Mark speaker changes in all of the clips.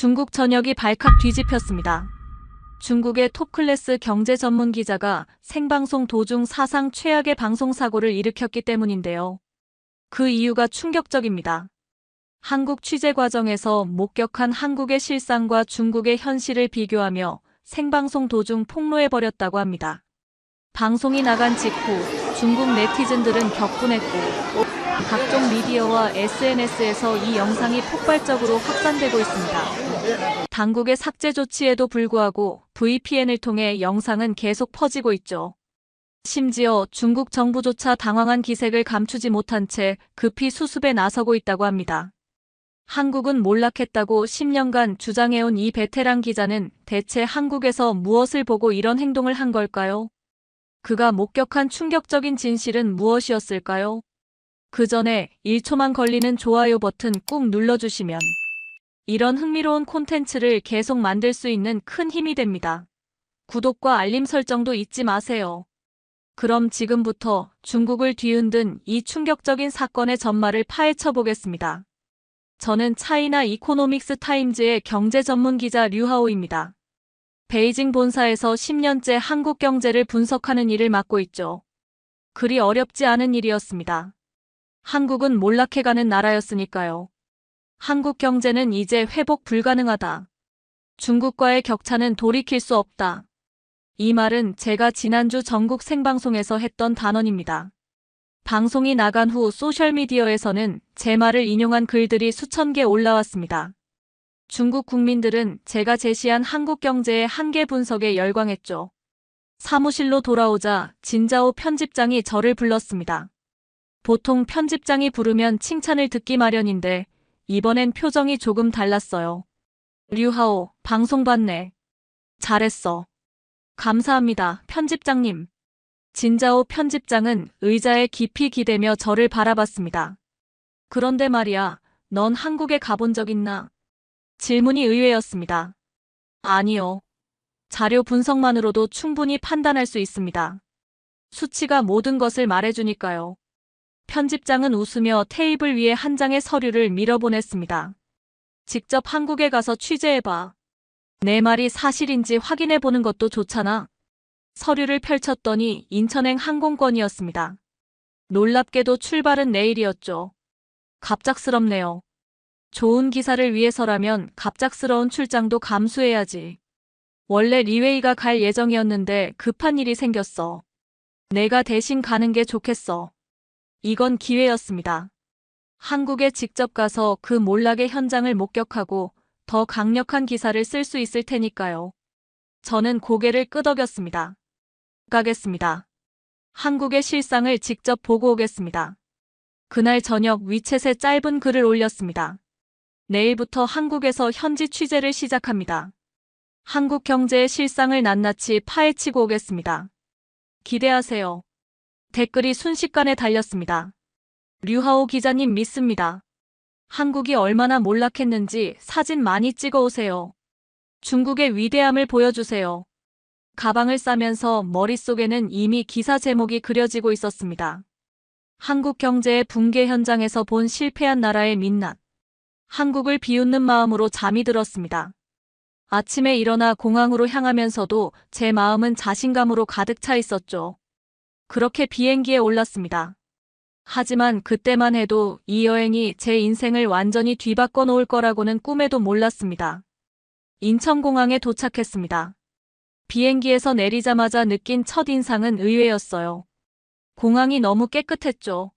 Speaker 1: 중국 전역이 발칵 뒤집혔습니다. 중국의 톱클래스 경제 전문 기자가 생방송 도중 사상 최악의 방송사고를 일으켰기 때문인데요. 그 이유가 충격적입니다. 한국 취재 과정에서 목격한 한국의 실상과 중국의 현실을 비교하며 생방송 도중 폭로해버렸다고 합니다. 방송이 나간 직후 중국 네티즌들은 격분했고 각종 미디어와 SNS에서 이 영상이 폭발적으로 확산되고 있습니다. 당국의 삭제 조치에도 불구하고 VPN을 통해 영상은 계속 퍼지고 있죠. 심지어 중국 정부조차 당황한 기색을 감추지 못한 채 급히 수습에 나서고 있다고 합니다. 한국은 몰락했다고 10년간 주장해온 이 베테랑 기자는 대체 한국에서 무엇을 보고 이런 행동을 한 걸까요? 그가 목격한 충격적인 진실은 무엇이었을까요? 그 전에 1초만 걸리는 좋아요 버튼 꾹 눌러주시면 이런 흥미로운 콘텐츠를 계속 만들 수 있는 큰 힘이 됩니다. 구독과 알림 설정도 잊지 마세요. 그럼 지금부터 중국을 뒤흔든 이 충격적인 사건의 전말을 파헤쳐 보겠습니다. 저는 차이나 이코노믹스 타임즈의 경제 전문 기자 류하오입니다. 베이징 본사에서 10년째 한국 경제를 분석하는 일을 맡고 있죠. 그리 어렵지 않은 일이었습니다. 한국은 몰락해가는 나라였으니까요. 한국 경제는 이제 회복 불가능하다. 중국과의 격차는 돌이킬 수 없다. 이 말은 제가 지난주 전국 생방송에서 했던 단언입니다. 방송이 나간 후 소셜미디어에서는 제 말을 인용한 글들이 수천 개 올라왔습니다. 중국 국민들은 제가 제시한 한국 경제의 한계 분석에 열광했죠. 사무실로 돌아오자 진자오 편집장이 저를 불렀습니다. 보통 편집장이 부르면 칭찬을 듣기 마련인데 이번엔 표정이 조금 달랐어요. 류하오, 방송 봤네. 잘했어. 감사합니다, 편집장님. 진자오 편집장은 의자에 깊이 기대며 저를 바라봤습니다. 그런데 말이야, 넌 한국에 가본 적 있나? 질문이 의외였습니다. 아니요. 자료 분석만으로도 충분히 판단할 수 있습니다. 수치가 모든 것을 말해주니까요. 편집장은 웃으며 테이블 위에 한 장의 서류를 밀어보냈습니다. 직접 한국에 가서 취재해봐. 내 말이 사실인지 확인해보는 것도 좋잖아. 서류를 펼쳤더니 인천행 항공권이었습니다. 놀랍게도 출발은 내일이었죠. 갑작스럽네요. 좋은 기사를 위해서라면 갑작스러운 출장도 감수해야지. 원래 리웨이가 갈 예정이었는데 급한 일이 생겼어. 내가 대신 가는 게 좋겠어. 이건 기회였습니다. 한국에 직접 가서 그 몰락의 현장을 목격하고 더 강력한 기사를 쓸 수 있을 테니까요. 저는 고개를 끄덕였습니다. 가겠습니다. 한국의 실상을 직접 보고 오겠습니다. 그날 저녁 위챗에 짧은 글을 올렸습니다. 내일부터 한국에서 현지 취재를 시작합니다. 한국 경제의 실상을 낱낱이 파헤치고 오겠습니다. 기대하세요. 댓글이 순식간에 달렸습니다. 류하오 기자님 믿습니다. 한국이 얼마나 몰락했는지 사진 많이 찍어 오세요. 중국의 위대함을 보여주세요. 가방을 싸면서 머릿속에는 이미 기사 제목이 그려지고 있었습니다. 한국 경제의 붕괴 현장에서 본 실패한 나라의 민낯. 한국을 비웃는 마음으로 잠이 들었습니다. 아침에 일어나 공항으로 향하면서도 제 마음은 자신감으로 가득 차 있었죠. 그렇게 비행기에 올랐습니다. 하지만 그때만 해도 이 여행이 제 인생을 완전히 뒤바꿔 놓을 거라고는 꿈에도 몰랐습니다. 인천공항에 도착했습니다. 비행기에서 내리자마자 느낀 첫 인상은 의외였어요. 공항이 너무 깨끗했죠.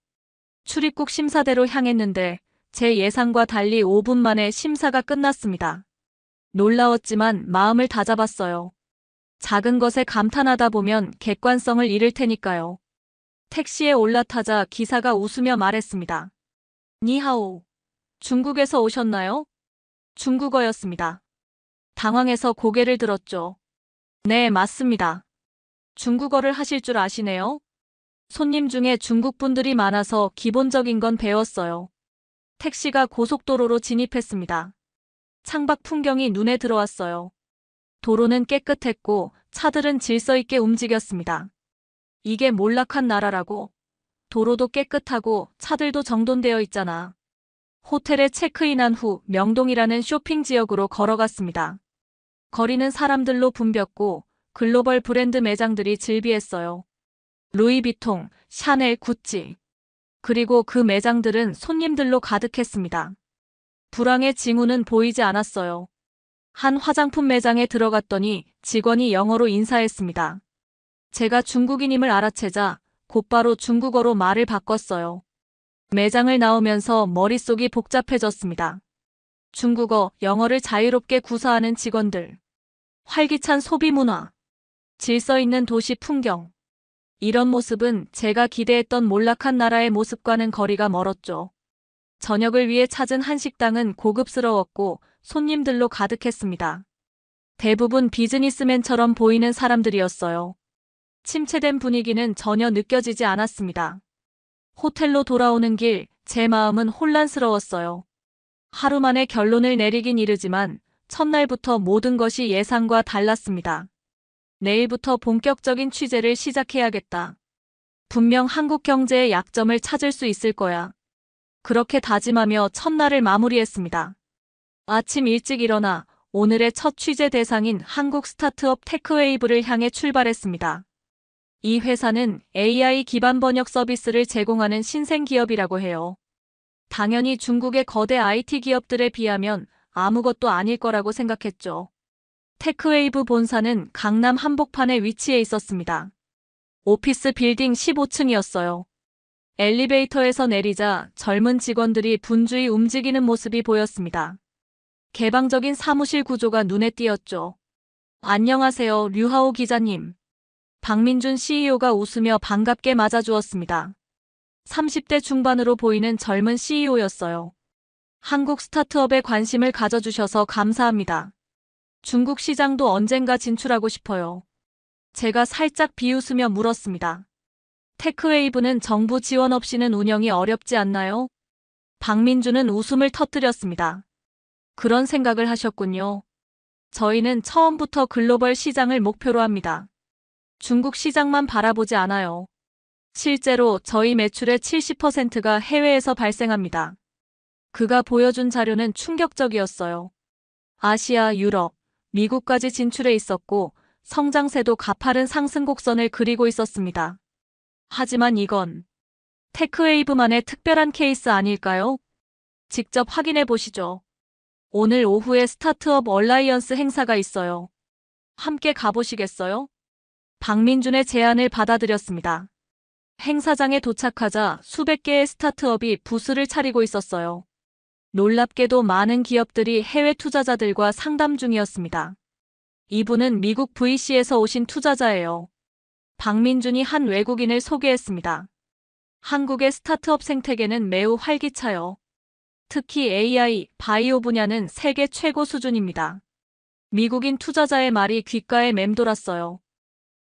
Speaker 1: 출입국 심사대로 향했는데 제 예상과 달리 5분 만에 심사가 끝났습니다. 놀라웠지만 마음을 다잡았어요. 작은 것에 감탄하다 보면 객관성을 잃을 테니까요. 택시에 올라타자 기사가 웃으며 말했습니다. 니하오. 중국에서 오셨나요? 중국어였습니다. 당황해서 고개를 들었죠. 네, 맞습니다. 중국어를 하실 줄 아시네요? 손님 중에 중국 분들이 많아서 기본적인 건 배웠어요. 택시가 고속도로로 진입했습니다. 창밖 풍경이 눈에 들어왔어요. 도로는 깨끗했고 차들은 질서 있게 움직였습니다. 이게 몰락한 나라라고. 도로도 깨끗하고 차들도 정돈되어 있잖아. 호텔에 체크인한 후 명동이라는 쇼핑 지역으로 걸어갔습니다. 거리는 사람들로 붐볐고 글로벌 브랜드 매장들이 즐비했어요. 루이비통, 샤넬, 구찌. 그리고 그 매장들은 손님들로 가득했습니다. 불황의 징후는 보이지 않았어요. 한 화장품 매장에 들어갔더니 직원이 영어로 인사했습니다. 제가 중국인임을 알아채자 곧바로 중국어로 말을 바꿨어요. 매장을 나오면서 머릿속이 복잡해졌습니다. 중국어, 영어를 자유롭게 구사하는 직원들. 활기찬 소비 문화. 질서 있는 도시 풍경. 이런 모습은 제가 기대했던 몰락한 나라의 모습과는 거리가 멀었죠. 저녁을 위해 찾은 한식당은 고급스러웠고 손님들로 가득했습니다. 대부분 비즈니스맨처럼 보이는 사람들이었어요. 침체된 분위기는 전혀 느껴지지 않았습니다. 호텔로 돌아오는 길, 제 마음은 혼란스러웠어요. 하루 만에 결론을 내리긴 이르지만 첫날부터 모든 것이 예상과 달랐습니다. 내일부터 본격적인 취재를 시작해야겠다. 분명 한국 경제의 약점을 찾을 수 있을 거야. 그렇게 다짐하며 첫날을 마무리했습니다. 아침 일찍 일어나 오늘의 첫 취재 대상인 한국 스타트업 테크웨이브를 향해 출발했습니다. 이 회사는 AI 기반 번역 서비스를 제공하는 신생 기업이라고 해요. 당연히 중국의 거대 IT 기업들에 비하면 아무것도 아닐 거라고 생각했죠. 테크웨이브 본사는 강남 한복판에 위치해 있었습니다. 오피스 빌딩 15층이었어요. 엘리베이터에서 내리자 젊은 직원들이 분주히 움직이는 모습이 보였습니다. 개방적인 사무실 구조가 눈에 띄었죠. 안녕하세요, 류하오 기자님. 박민준 CEO가 웃으며 반갑게 맞아주었습니다. 30대 중반으로 보이는 젊은 CEO였어요. 한국 스타트업에 관심을 가져주셔서 감사합니다. 중국 시장도 언젠가 진출하고 싶어요. 제가 살짝 비웃으며 물었습니다. 테크웨이브는 정부 지원 없이는 운영이 어렵지 않나요? 박민준은 웃음을 터뜨렸습니다. 그런 생각을 하셨군요. 저희는 처음부터 글로벌 시장을 목표로 합니다. 중국 시장만 바라보지 않아요. 실제로 저희 매출의 70%가 해외에서 발생합니다. 그가 보여준 자료는 충격적이었어요. 아시아, 유럽, 미국까지 진출해 있었고 성장세도 가파른 상승 곡선을 그리고 있었습니다. 하지만 이건 테크웨이브만의 특별한 케이스 아닐까요? 직접 확인해 보시죠. 오늘 오후에 스타트업 얼라이언스 행사가 있어요. 함께 가보시겠어요? 박민준의 제안을 받아들였습니다. 행사장에 도착하자 수백 개의 스타트업이 부스를 차리고 있었어요. 놀랍게도 많은 기업들이 해외 투자자들과 상담 중이었습니다. 이분은 미국 VC에서 오신 투자자예요. 박민준이 한 외국인을 소개했습니다. 한국의 스타트업 생태계는 매우 활기차요. 특히 AI, 바이오 분야는 세계 최고 수준입니다. 미국인 투자자의 말이 귓가에 맴돌았어요.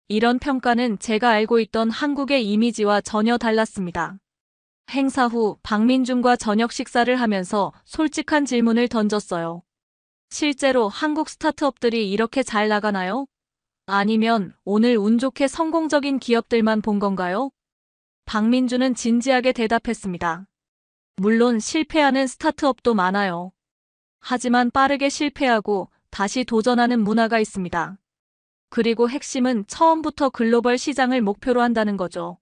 Speaker 1: 이런 평가는 제가 알고 있던 한국의 이미지와 전혀 달랐습니다. 행사 후 박민준과 저녁 식사를 하면서 솔직한 질문을 던졌어요. 실제로 한국 스타트업들이 이렇게 잘 나가나요? 아니면 오늘 운 좋게 성공적인 기업들만 본 건가요? 박민준은 진지하게 대답했습니다. 물론 실패하는 스타트업도 많아요. 하지만 빠르게 실패하고 다시 도전하는 문화가 있습니다. 그리고 핵심은 처음부터 글로벌 시장을 목표로 한다는 거죠.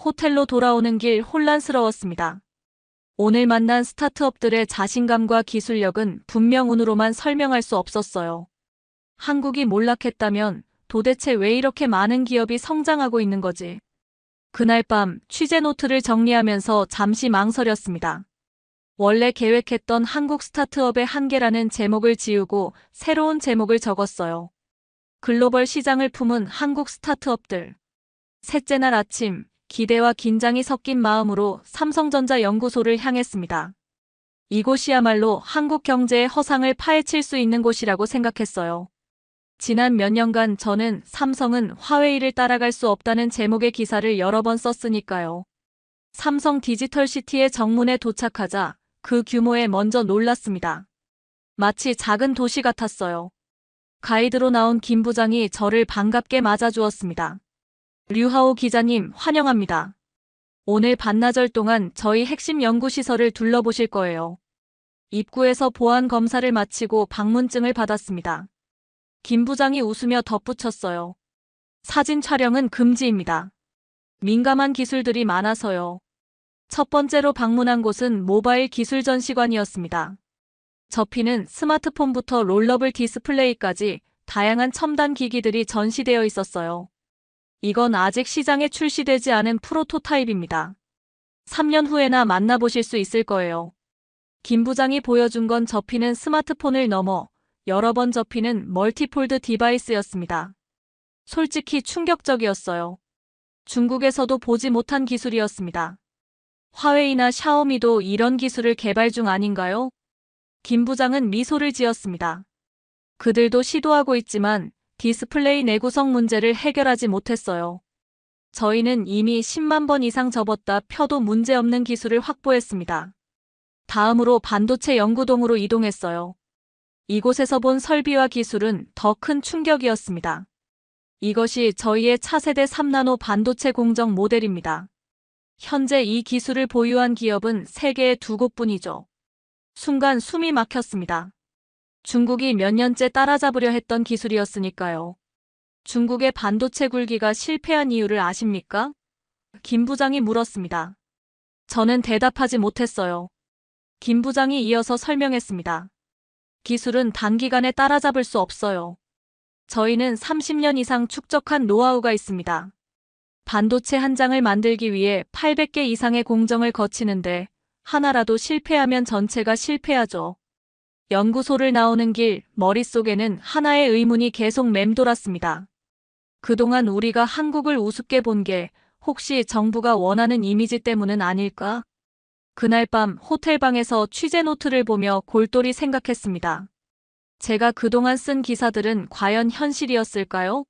Speaker 1: 호텔로 돌아오는 길 혼란스러웠습니다. 오늘 만난 스타트업들의 자신감과 기술력은 분명 운으로만 설명할 수 없었어요. 한국이 몰락했다면 도대체 왜 이렇게 많은 기업이 성장하고 있는 거지? 그날 밤 취재 노트를 정리하면서 잠시 망설였습니다. 원래 계획했던 한국 스타트업의 한계라는 제목을 지우고 새로운 제목을 적었어요. 글로벌 시장을 품은 한국 스타트업들. 셋째 날 아침, 기대와 긴장이 섞인 마음으로 삼성전자 연구소를 향했습니다. 이곳이야말로 한국 경제의 허상을 파헤칠 수 있는 곳이라고 생각했어요. 지난 몇 년간 저는 삼성은 화웨이를 따라갈 수 없다는 제목의 기사를 여러 번 썼으니까요. 삼성 디지털시티의 정문에 도착하자 그 규모에 먼저 놀랐습니다. 마치 작은 도시 같았어요. 가이드로 나온 김 부장이 저를 반갑게 맞아주었습니다. 류하오 기자님, 환영합니다. 오늘 반나절 동안 저희 핵심 연구시설을 둘러보실 거예요. 입구에서 보안 검사를 마치고 방문증을 받았습니다. 김 부장이 웃으며 덧붙였어요. 사진 촬영은 금지입니다. 민감한 기술들이 많아서요. 첫 번째로 방문한 곳은 모바일 기술 전시관이었습니다. 접히는 스마트폰부터 롤러블 디스플레이까지 다양한 첨단 기기들이 전시되어 있었어요. 이건 아직 시장에 출시되지 않은 프로토타입입니다. 3년 후에나 만나보실 수 있을 거예요. 김 부장이 보여준 건 접히는 스마트폰을 넘어 여러 번 접히는 멀티폴드 디바이스였습니다. 솔직히 충격적이었어요. 중국에서도 보지 못한 기술이었습니다. 화웨이나 샤오미도 이런 기술을 개발 중 아닌가요? 김 부장은 미소를 지었습니다. 그들도 시도하고 있지만 디스플레이 내구성 문제를 해결하지 못했어요. 저희는 이미 10만 번 이상 접었다 펴도 문제없는 기술을 확보했습니다. 다음으로 반도체 연구동으로 이동했어요. 이곳에서 본 설비와 기술은 더 큰 충격이었습니다. 이것이 저희의 차세대 3나노 반도체 공정 모델입니다. 현재 이 기술을 보유한 기업은 세계에 2곳뿐이죠. 순간 숨이 막혔습니다. 중국이 몇 년째 따라잡으려 했던 기술이었으니까요. 중국의 반도체 굴기가 실패한 이유를 아십니까? 김 부장이 물었습니다. 저는 대답하지 못했어요. 김 부장이 이어서 설명했습니다. 기술은 단기간에 따라잡을 수 없어요. 저희는 30년 이상 축적한 노하우가 있습니다. 반도체 한 장을 만들기 위해 800개 이상의 공정을 거치는데 하나라도 실패하면 전체가 실패하죠. 연구소를 나오는 길 머릿속에는 하나의 의문이 계속 맴돌았습니다. 그동안 우리가 한국을 우습게 본 게 혹시 정부가 원하는 이미지 때문은 아닐까? 그날 밤 호텔방에서 취재 노트를 보며 골똘히 생각했습니다. 제가 그동안 쓴 기사들은 과연 현실이었을까요?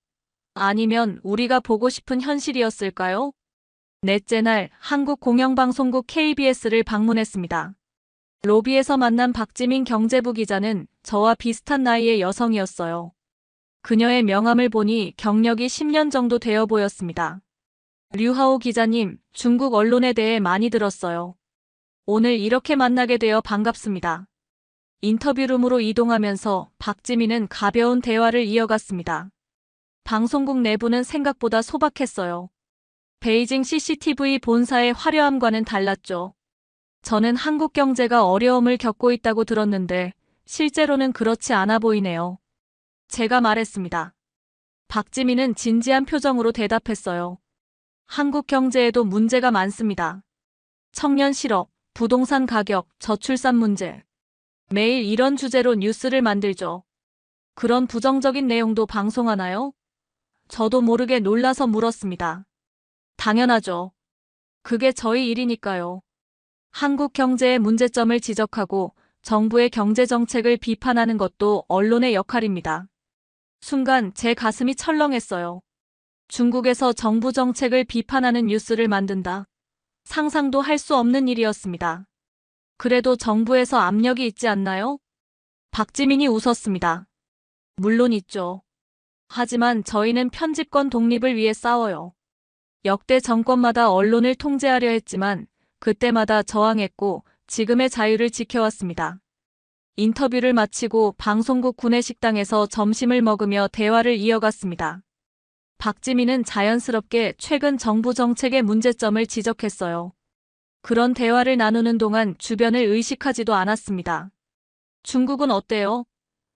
Speaker 1: 아니면 우리가 보고 싶은 현실이었을까요? 넷째 날 한국공영방송국 KBS를 방문했습니다. 로비에서 만난 박지민 경제부 기자는 저와 비슷한 나이의 여성이었어요. 그녀의 명함을 보니 경력이 10년 정도 되어 보였습니다. 류하오 기자님, 중국 언론에 대해 많이 들었어요. 오늘 이렇게 만나게 되어 반갑습니다. 인터뷰룸으로 이동하면서 박지민은 가벼운 대화를 이어갔습니다. 방송국 내부는 생각보다 소박했어요. 베이징 CCTV 본사의 화려함과는 달랐죠. 저는 한국 경제가 어려움을 겪고 있다고 들었는데 실제로는 그렇지 않아 보이네요. 제가 말했습니다. 박지민은 진지한 표정으로 대답했어요. 한국 경제에도 문제가 많습니다. 청년 실업, 부동산 가격, 저출산 문제. 매일 이런 주제로 뉴스를 만들죠. 그런 부정적인 내용도 방송하나요? 저도 모르게 놀라서 물었습니다. 당연하죠. 그게 저희 일이니까요. 한국 경제의 문제점을 지적하고 정부의 경제 정책을 비판하는 것도 언론의 역할입니다. 순간 제 가슴이 철렁했어요. 중국에서 정부 정책을 비판하는 뉴스를 만든다. 상상도 할 수 없는 일이었습니다. 그래도 정부에서 압력이 있지 않나요? 박지민이 웃었습니다. 물론 있죠. 하지만 저희는 편집권 독립을 위해 싸워요. 역대 정권마다 언론을 통제하려 했지만 그때마다 저항했고 지금의 자유를 지켜왔습니다. 인터뷰를 마치고 방송국 구내식당에서 점심을 먹으며 대화를 이어갔습니다. 박지민은 자연스럽게 최근 정부 정책의 문제점을 지적했어요. 그런 대화를 나누는 동안 주변을 의식하지도 않았습니다. 중국은 어때요?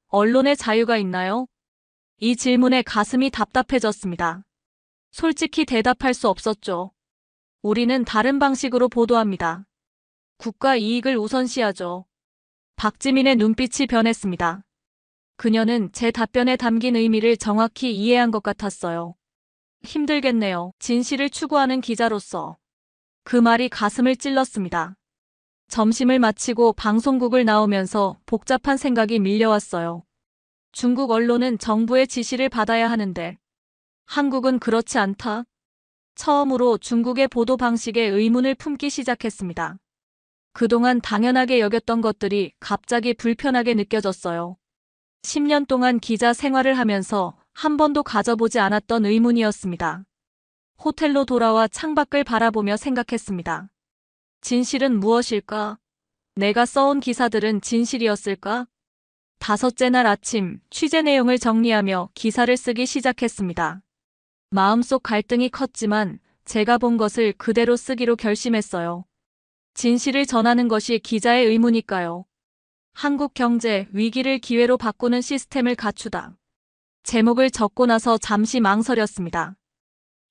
Speaker 1: 언론의 자유가 있나요? 이 질문에 가슴이 답답해졌습니다. 솔직히 대답할 수 없었죠. 우리는 다른 방식으로 보도합니다. 국가 이익을 우선시하죠. 박지민의 눈빛이 변했습니다. 그녀는 제 답변에 담긴 의미를 정확히 이해한 것 같았어요. 힘들겠네요. 진실을 추구하는 기자로서. 그 말이 가슴을 찔렀습니다. 점심을 마치고 방송국을 나오면서 복잡한 생각이 밀려왔어요. 중국 언론은 정부의 지시를 받아야 하는데 한국은 그렇지 않다. 처음으로 중국의 보도 방식에 의문을 품기 시작했습니다. 그동안 당연하게 여겼던 것들이 갑자기 불편하게 느껴졌어요. 10년 동안 기자 생활을 하면서 한 번도 가져보지 않았던 의문이었습니다. 호텔로 돌아와 창밖을 바라보며 생각했습니다. 진실은 무엇일까? 내가 써온 기사들은 진실이었을까? 다섯째 날 아침 취재 내용을 정리하며 기사를 쓰기 시작했습니다. 마음속 갈등이 컸지만 제가 본 것을 그대로 쓰기로 결심했어요. 진실을 전하는 것이 기자의 의무니까요. 한국 경제 위기를 기회로 바꾸는 시스템을 갖추다. 제목을 적고 나서 잠시 망설였습니다.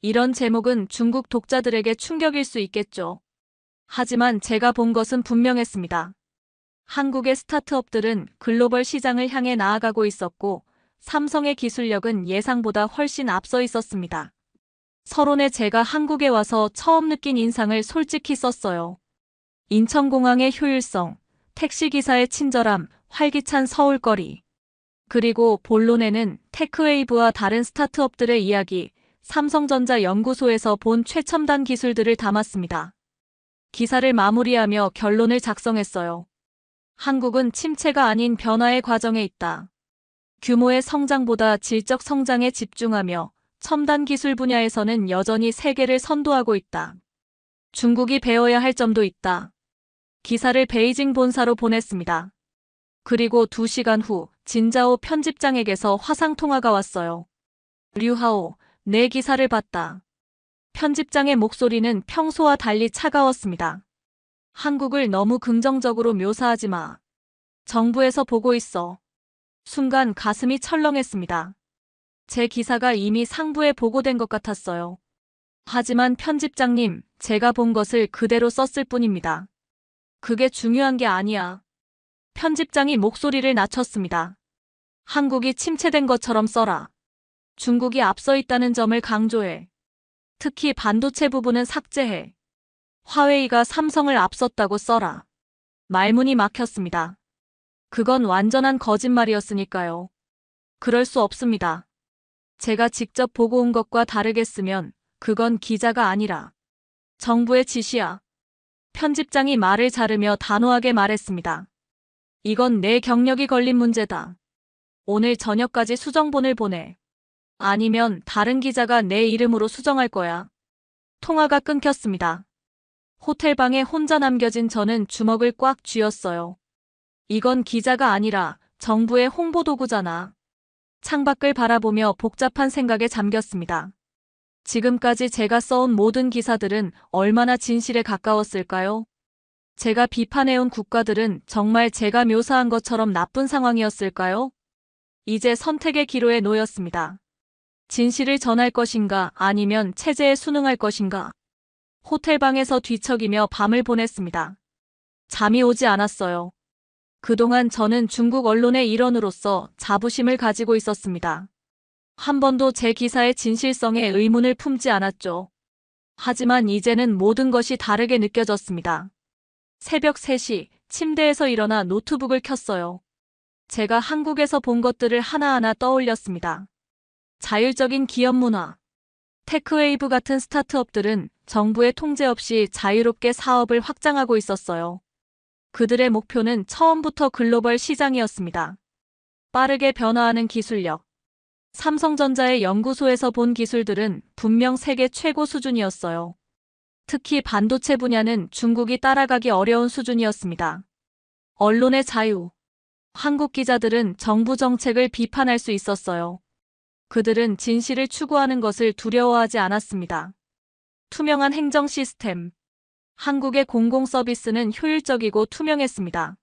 Speaker 1: 이런 제목은 중국 독자들에게 충격일 수 있겠죠. 하지만 제가 본 것은 분명했습니다. 한국의 스타트업들은 글로벌 시장을 향해 나아가고 있었고 삼성의 기술력은 예상보다 훨씬 앞서 있었습니다. 서론에 제가 한국에 와서 처음 느낀 인상을 솔직히 썼어요. 인천공항의 효율성, 택시기사의 친절함, 활기찬 서울거리. 그리고 본론에는 테크웨이브와 다른 스타트업들의 이야기, 삼성전자 연구소에서 본 최첨단 기술들을 담았습니다. 기사를 마무리하며 결론을 작성했어요. 한국은 침체가 아닌 변화의 과정에 있다. 규모의 성장보다 질적 성장에 집중하며 첨단 기술 분야에서는 여전히 세계를 선도하고 있다. 중국이 배워야 할 점도 있다. 기사를 베이징 본사로 보냈습니다. 그리고 2시간 후 진자오 편집장에게서 화상통화가 왔어요. 류하오, 내 기사를 봤다. 편집장의 목소리는 평소와 달리 차가웠습니다. 한국을 너무 긍정적으로 묘사하지 마. 정부에서 보고 있어. 순간 가슴이 철렁했습니다. 제 기사가 이미 상부에 보고된 것 같았어요. 하지만 편집장님, 제가 본 것을 그대로 썼을 뿐입니다. 그게 중요한 게 아니야. 편집장이 목소리를 낮췄습니다. 한국이 침체된 것처럼 써라. 중국이 앞서 있다는 점을 강조해. 특히 반도체 부분은 삭제해. 화웨이가 삼성을 앞섰다고 써라. 말문이 막혔습니다. 그건 완전한 거짓말이었으니까요. 그럴 수 없습니다. 제가 직접 보고 온 것과 다르게 쓰면 그건 기자가 아니라 정부의 지시야. 편집장이 말을 자르며 단호하게 말했습니다. 이건 내 경력이 걸린 문제다. 오늘 저녁까지 수정본을 보내. 아니면 다른 기자가 내 이름으로 수정할 거야. 통화가 끊겼습니다. 호텔방에 혼자 남겨진 저는 주먹을 꽉 쥐었어요. 이건 기자가 아니라 정부의 홍보도구잖아. 창밖을 바라보며 복잡한 생각에 잠겼습니다. 지금까지 제가 써온 모든 기사들은 얼마나 진실에 가까웠을까요? 제가 비판해온 국가들은 정말 제가 묘사한 것처럼 나쁜 상황이었을까요? 이제 선택의 기로에 놓였습니다. 진실을 전할 것인가 아니면 체제에 순응할 것인가. 호텔방에서 뒤척이며 밤을 보냈습니다. 잠이 오지 않았어요. 그동안 저는 중국 언론의 일원으로서 자부심을 가지고 있었습니다. 한 번도 제 기사의 진실성에 의문을 품지 않았죠. 하지만 이제는 모든 것이 다르게 느껴졌습니다. 새벽 3시 침대에서 일어나 노트북을 켰어요. 제가 한국에서 본 것들을 하나하나 떠올렸습니다. 자율적인 기업 문화. 테크웨이브 같은 스타트업들은 정부의 통제 없이 자유롭게 사업을 확장하고 있었어요. 그들의 목표는 처음부터 글로벌 시장이었습니다. 빠르게 변화하는 기술력. 삼성전자의 연구소에서 본 기술들은 분명 세계 최고 수준이었어요. 특히 반도체 분야는 중국이 따라가기 어려운 수준이었습니다. 언론의 자유. 한국 기자들은 정부 정책을 비판할 수 있었어요. 그들은 진실을 추구하는 것을 두려워하지 않았습니다. 투명한 행정 시스템. 한국의 공공 서비스는 효율적이고 투명했습니다.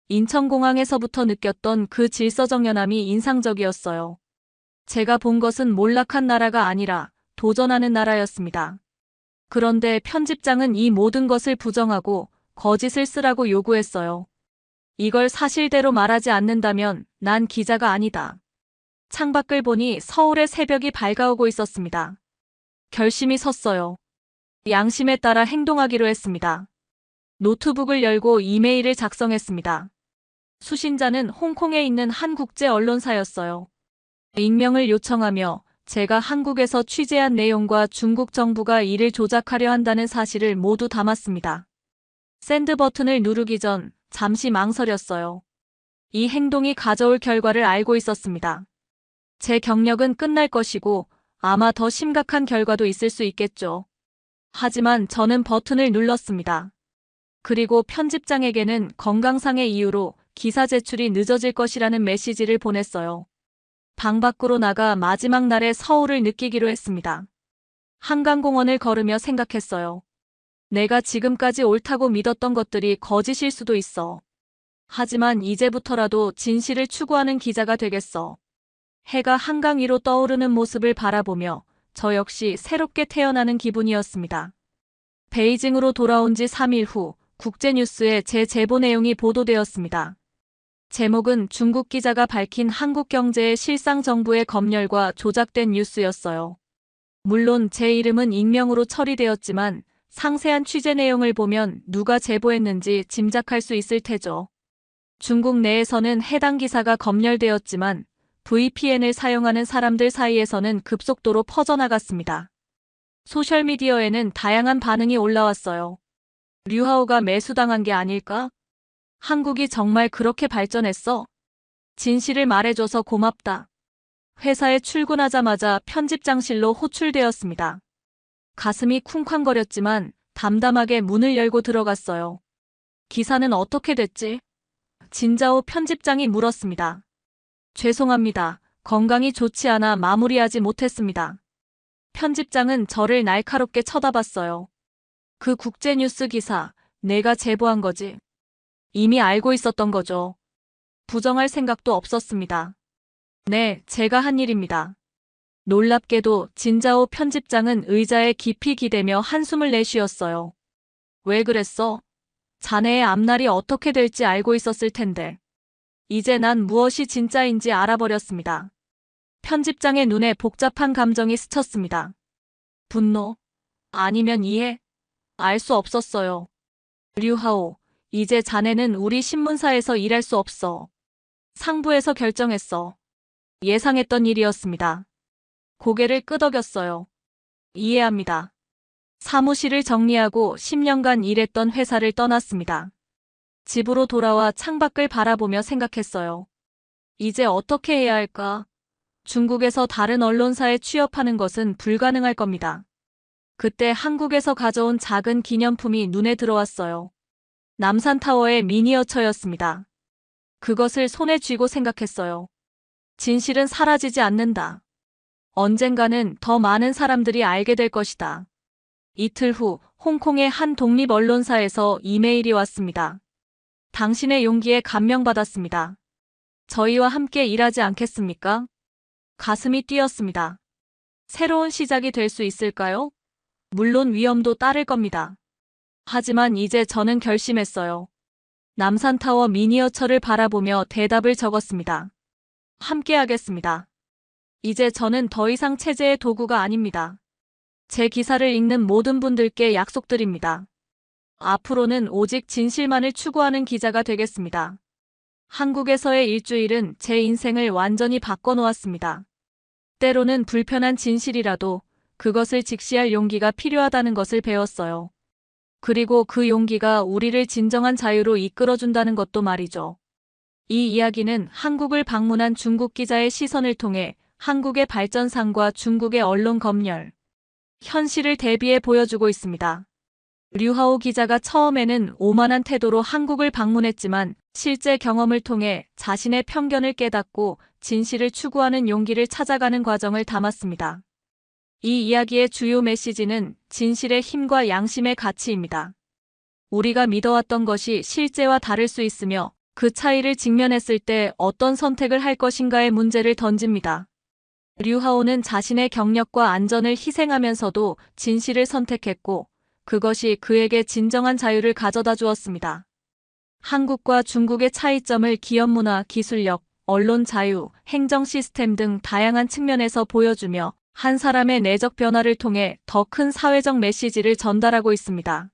Speaker 1: 인천공항에서부터 느꼈던 그 질서정연함이 인상적이었어요. 제가 본 것은 몰락한 나라가 아니라 도전하는 나라였습니다. 그런데 편집장은 이 모든 것을 부정하고 거짓을 쓰라고 요구했어요. 이걸 사실대로 말하지 않는다면 난 기자가 아니다. 창밖을 보니 서울의 새벽이 밝아오고 있었습니다. 결심이 섰어요. 양심에 따라 행동하기로 했습니다. 노트북을 열고 이메일을 작성했습니다. 수신자는 홍콩에 있는 한 국제 언론사였어요. 익명을 요청하며 제가 한국에서 취재한 내용과 중국 정부가 이를 조작하려 한다는 사실을 모두 담았습니다. 샌드 버튼을 누르기 전 잠시 망설였어요. 이 행동이 가져올 결과를 알고 있었습니다. 제 경력은 끝날 것이고 아마 더 심각한 결과도 있을 수 있겠죠. 하지만 저는 버튼을 눌렀습니다. 그리고 편집장에게는 건강상의 이유로 기사 제출이 늦어질 것이라는 메시지를 보냈어요. 방 밖으로 나가 마지막 날의 서울을 느끼기로 했습니다. 한강공원을 걸으며 생각했어요. 내가 지금까지 옳다고 믿었던 것들이 거짓일 수도 있어. 하지만 이제부터라도 진실을 추구하는 기자가 되겠어. 해가 한강 위로 떠오르는 모습을 바라보며 저 역시 새롭게 태어나는 기분이었습니다. 베이징으로 돌아온 지 3일 후 국제뉴스에 제 제보 내용이 보도되었습니다. 제목은 중국 기자가 밝힌 한국 경제의 실상 정부의 검열과 조작된 뉴스였어요. 물론 제 이름은 익명으로 처리되었지만 상세한 취재 내용을 보면 누가 제보했는지 짐작할 수 있을 테죠. 중국 내에서는 해당 기사가 검열되었지만 VPN을 사용하는 사람들 사이에서는 급속도로 퍼져나갔습니다. 소셜미디어에는 다양한 반응이 올라왔어요. 류하오가 매수당한 게 아닐까? 한국이 정말 그렇게 발전했어? 진실을 말해줘서 고맙다. 회사에 출근하자마자 편집장실로 호출되었습니다. 가슴이 쿵쾅거렸지만 담담하게 문을 열고 들어갔어요. 기사는 어떻게 됐지? 진자오 편집장이 물었습니다. 죄송합니다. 건강이 좋지 않아 마무리하지 못했습니다. 편집장은 저를 날카롭게 쳐다봤어요. 그 국제뉴스 기사, 내가 제보한 거지. 이미 알고 있었던 거죠. 부정할 생각도 없었습니다. 네, 제가 한 일입니다. 놀랍게도 진자오 편집장은 의자에 깊이 기대며 한숨을 내쉬었어요. 왜 그랬어? 자네의 앞날이 어떻게 될지 알고 있었을 텐데. 이제 난 무엇이 진짜인지 알아버렸습니다. 편집장의 눈에 복잡한 감정이 스쳤습니다. 분노? 아니면 이해? 알 수 없었어요. 류하오, 이제 자네는 우리 신문사에서 일할 수 없어. 상부에서 결정했어. 예상했던 일이었습니다. 고개를 끄덕였어요. 이해합니다. 사무실을 정리하고 10년간 일했던 회사를 떠났습니다. 집으로 돌아와 창밖을 바라보며 생각했어요. 이제 어떻게 해야 할까? 중국에서 다른 언론사에 취업하는 것은 불가능할 겁니다. 그때 한국에서 가져온 작은 기념품이 눈에 들어왔어요. 남산타워의 미니어처였습니다. 그것을 손에 쥐고 생각했어요. 진실은 사라지지 않는다. 언젠가는 더 많은 사람들이 알게 될 것이다. 이틀 후 홍콩의 한 독립 언론사에서 이메일이 왔습니다. 당신의 용기에 감명받았습니다. 저희와 함께 일하지 않겠습니까? 가슴이 뛰었습니다. 새로운 시작이 될 수 있을까요? 물론 위험도 따를 겁니다. 하지만 이제 저는 결심했어요. 남산타워 미니어처를 바라보며 대답을 적었습니다. 함께 하겠습니다. 이제 저는 더 이상 체제의 도구가 아닙니다. 제 기사를 읽는 모든 분들께 약속드립니다. 앞으로는 오직 진실만을 추구하는 기자가 되겠습니다. 한국에서의 일주일은 제 인생을 완전히 바꿔놓았습니다. 때로는 불편한 진실이라도 그것을 직시할 용기가 필요하다는 것을 배웠어요. 그리고 그 용기가 우리를 진정한 자유로 이끌어준다는 것도 말이죠. 이 이야기는 한국을 방문한 중국 기자의 시선을 통해 한국의 발전상과 중국의 언론 검열, 현실을 대비해 보여주고 있습니다. 류하오 기자가 처음에는 오만한 태도로 한국을 방문했지만 실제 경험을 통해 자신의 편견을 깨닫고 진실을 추구하는 용기를 찾아가는 과정을 담았습니다. 이 이야기의 주요 메시지는 진실의 힘과 양심의 가치입니다. 우리가 믿어왔던 것이 실제와 다를 수 있으며 그 차이를 직면했을 때 어떤 선택을 할 것인가의 문제를 던집니다. 류하오는 자신의 경력과 안전을 희생하면서도 진실을 선택했고 그것이 그에게 진정한 자유를 가져다 주었습니다. 한국과 중국의 차이점을 기업 문화, 기술력, 언론 자유, 행정 시스템 등 다양한 측면에서 보여주며 한 사람의 내적 변화를 통해 더 큰 사회적 메시지를 전달하고 있습니다.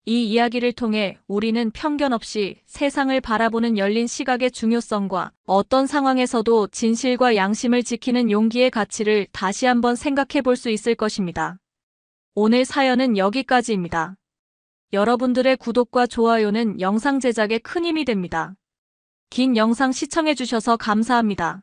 Speaker 1: 이 이야기를 통해 우리는 편견 없이 세상을 바라보는 열린 시각의 중요성과 어떤 상황에서도 진실과 양심을 지키는 용기의 가치를 다시 한번 생각해 볼 수 있을 것입니다. 오늘 사연은 여기까지입니다. 여러분들의 구독과 좋아요는 영상 제작에 큰 힘이 됩니다. 긴 영상 시청해 주셔서 감사합니다.